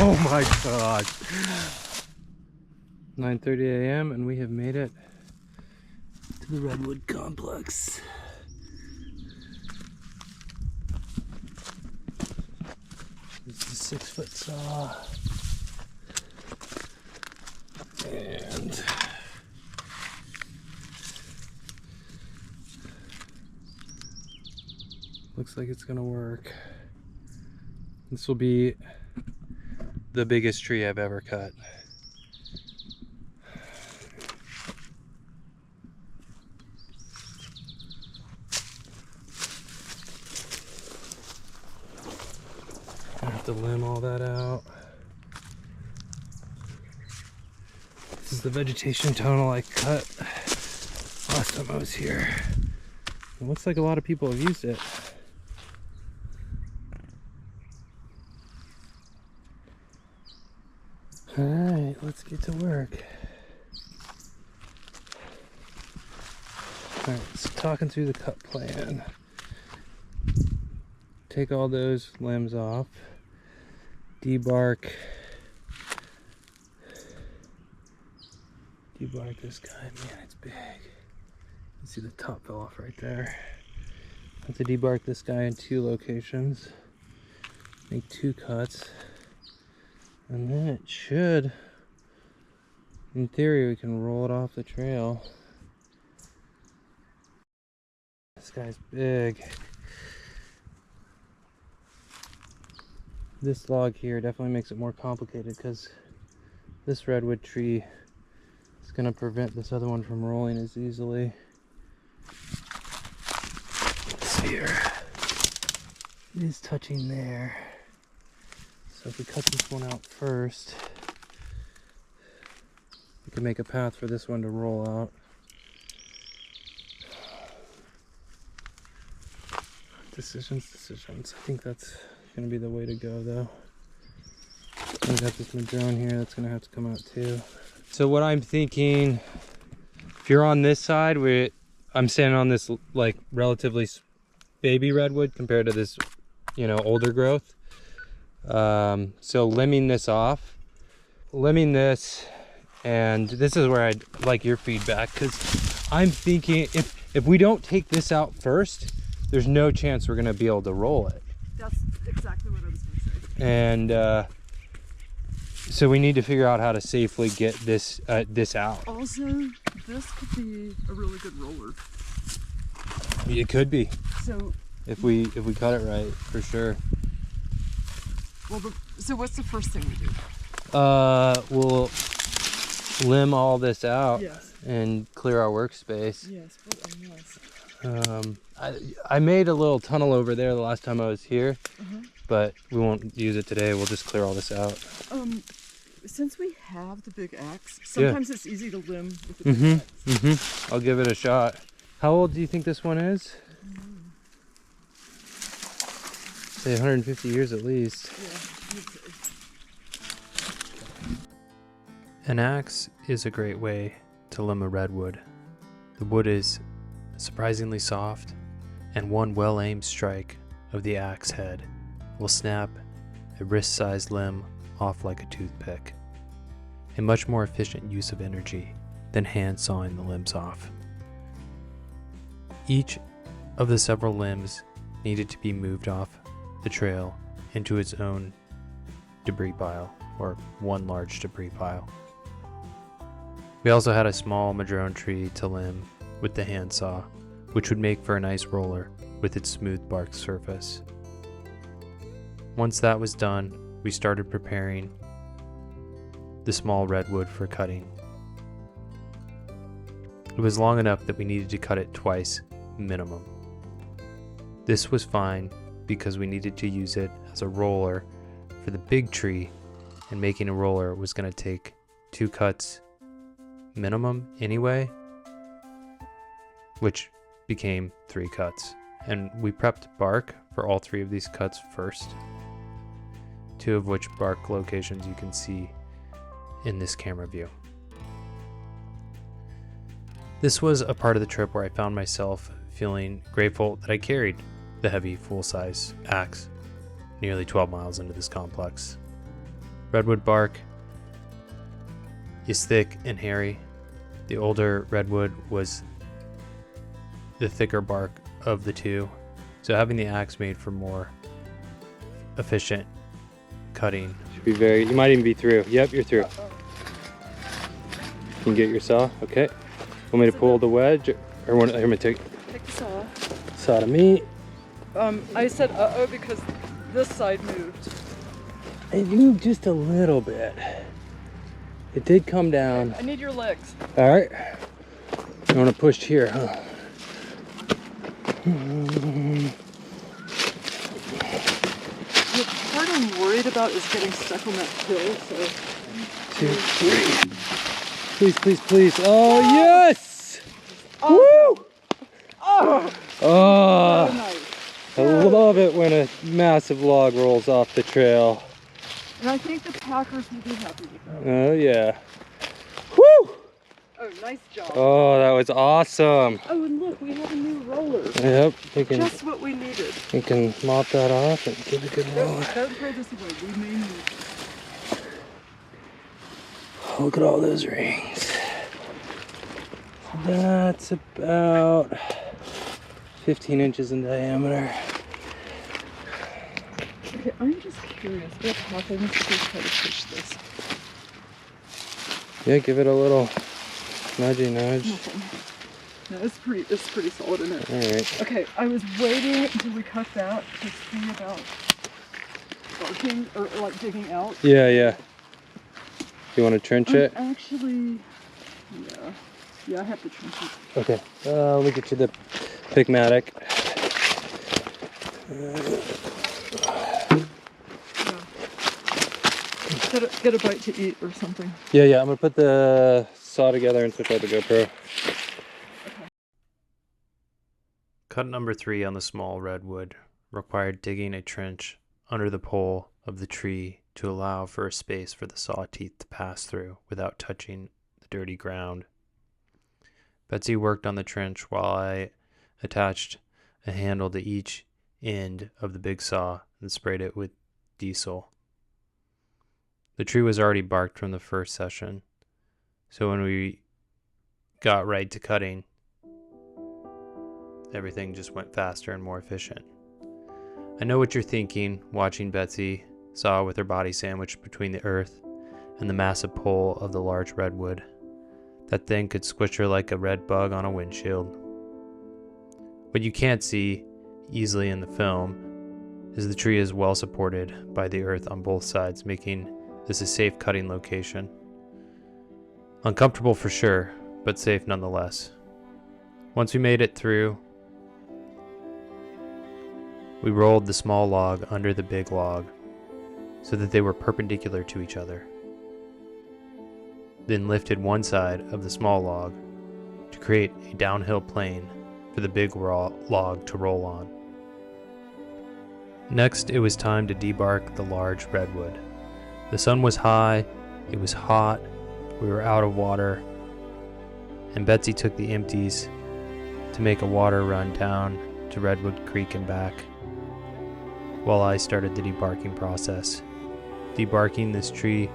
Oh my gosh. 9:30 a.m. and we have made it to the Redwood complex. This is a 6-foot saw. And looks like it's gonna work. This will be the biggest tree I've ever cut. I have to limb all that out. This is the vegetation tunnel I cut last time I was here. It looks like a lot of people have used it. All right, let's get to work. All right, so talking through the cut plan. Take all those limbs off. Debark this guy. Man, it's big. You see the top fell off right there. I have to debark this guy in 2 locations. Make 2 cuts. And then it should, in theory, we can roll it off the trail. This guy's big. This log here definitely makes it more complicated because this redwood tree is going to prevent this other one from rolling as easily. Let's see here. It is touching there. So if we cut this one out first, we can make a path for this one to roll out. Decisions. I think that's going to be the way to go though. We got this madrone here that's going to have to come out too. So what I'm thinking, if you're on this side, I'm standing on this like relatively baby redwood compared to this, you know, older growth. So limbing this off, and this is where I'd like your feedback, because I'm thinking if we don't take this out first, there's no chance we're going to be able to roll it. That's exactly what I was going to say. And so we need to figure out how to safely get this out. Also, this could be a really good roller. It could be. So if we cut it right, for sure. Well, so what's the first thing we do? We'll limb all this out. Yes. And clear our workspace. Yes, yes. I made a little tunnel over there the last time I was here, but we won't use it today. We'll just clear all this out. Since we have the big axe, sometimes it's easy to limb with the big axe. I'll give it a shot. How old do you think this one is? Say 150 years at least. An axe is a great way to limb a redwood. The wood is surprisingly soft, and one well-aimed strike of the axe head will snap a wrist-sized limb off like a toothpick. A much more efficient use of energy than hand sawing the limbs off. Each of the several limbs needed to be moved off the trail into its own debris pile, or one large debris pile. We also had a small madrone tree to limb with the handsaw, which would make for a nice roller with its smooth bark surface. Once that was done, we started preparing the small redwood for cutting. It was long enough that we needed to cut it twice minimum. This was fine because we needed to use it as a roller for the big tree, and making a roller was going to take 2 cuts minimum anyway, which became 3 cuts. And we prepped bark for all 3 of these cuts first, 2 of which bark locations you can see in this camera view. This was a part of the trip where I found myself feeling grateful that I carried the heavy full-size axe nearly 12 miles into this complex, Redwood bark is thick and hairy. The older redwood was the thicker bark of the two, so having the axe made for more efficient cutting. Should be very, you might even be through. Yep, you're through. You can get your saw, okay. Want me to pull the wedge, or want me to take the saw. Saw to me. I said uh-oh because this side moved. It moved just a little bit. It did come down. I need your legs. All right. You want to push here, huh? The part I'm worried about is getting stuck on that hill, so... 2, 3. Please, please, please. Oh, yes! Awesome. Woo! Oh! Oh, So nice. I love it when a massive log rolls off the trail. And I think the packers will be happy with that. Oh, yeah. Woo! Oh, nice job. Oh, that was awesome. Oh, and look, we have a new roller. Yep, we can, Just what we needed. we can mop that off and give it a good roll. Don't throw this away. We may need it. Look at all those rings. That's about 15 inches in diameter. Okay, I'm just curious. What happens if we try to push this? Yeah, give it a little nudgy nudge. Nothing. No, it's pretty solid in it. All right. Okay, I was waiting until we cut that to see about barking or like digging out. Yeah, yeah. You want to trench it? Actually, yeah, I have to trench it. Okay. Let me get you the pigmatic. Get a bite to eat or something. Yeah, yeah. I'm gonna put the saw together and switch out the GoPro. Okay. Cut number 3 on the small redwood required digging a trench under the pole of the tree to allow for a space for the saw teeth to pass through without touching the dirty ground. Betsy worked on the trench while I attached a handle to each end of the big saw and sprayed it with diesel. The tree was already barked from the first session, so when we got right to cutting, everything just went faster and more efficient. I know what you're thinking, watching Betsy saw with her body sandwiched between the earth and the massive pole of the large redwood. That thing could squish her like a red bug on a windshield. What you can't see easily in the film is the tree is well supported by the earth on both sides, making this a safe cutting location. Uncomfortable for sure, but safe nonetheless. Once we made it through, we rolled the small log under the big log so that they were perpendicular to each other. Then lifted one side of the small log to create a downhill plane for the big log to roll on. Next, it was time to debark the large redwood. The sun was high, it was hot, we were out of water, and Betsy took the empties to make a water run down to Redwood Creek and back, while I started the debarking process. Debarking this tree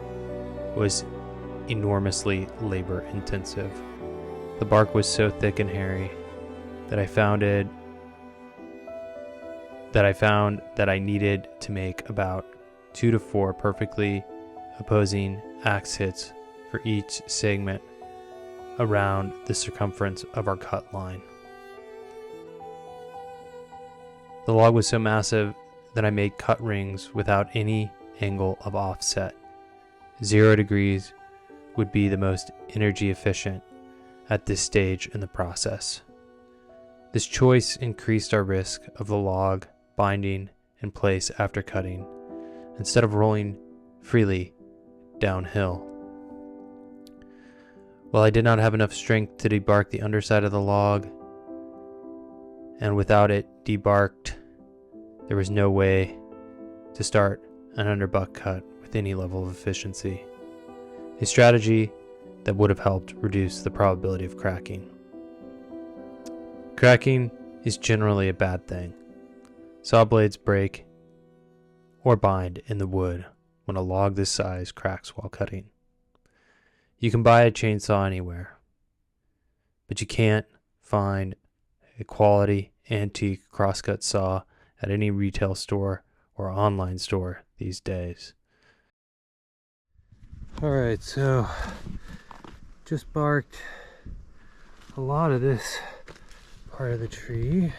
was enormously labor intensive. The bark was so thick and hairy that I found that I needed to make about 2 to 4 perfectly opposing axe hits for each segment around the circumference of our cut line. The log was so massive that I made cut rings without any angle of offset. 0 degrees would be the most energy efficient at this stage in the process. This choice increased our risk of the log binding in place after cutting, instead of rolling freely downhill. While I did not have enough strength to debark the underside of the log, and without it debarked, there was no way to start an underbuck cut with any level of efficiency. A strategy that would have helped reduce the probability of cracking. Cracking is generally a bad thing. Saw blades break or bind in the wood when a log this size cracks while cutting. You can buy a chainsaw anywhere, but you can't find a quality antique crosscut saw at any retail store or online store these days. Alright, so just barked a lot of this part of the tree.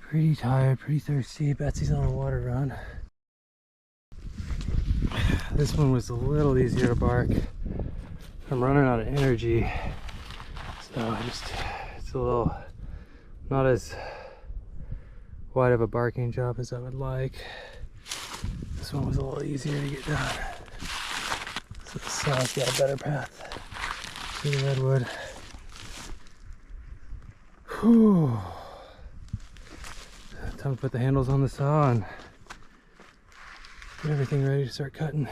Pretty tired, pretty thirsty. Betsy's on a water run. This one was a little easier to bark. I'm running out of energy, so it's a little not as wide of a barking job as I would like. This one was a little easier to get done. So the saw's got a better path to the redwood. Whew. Time to put the handles on the saw and get everything ready to start cutting.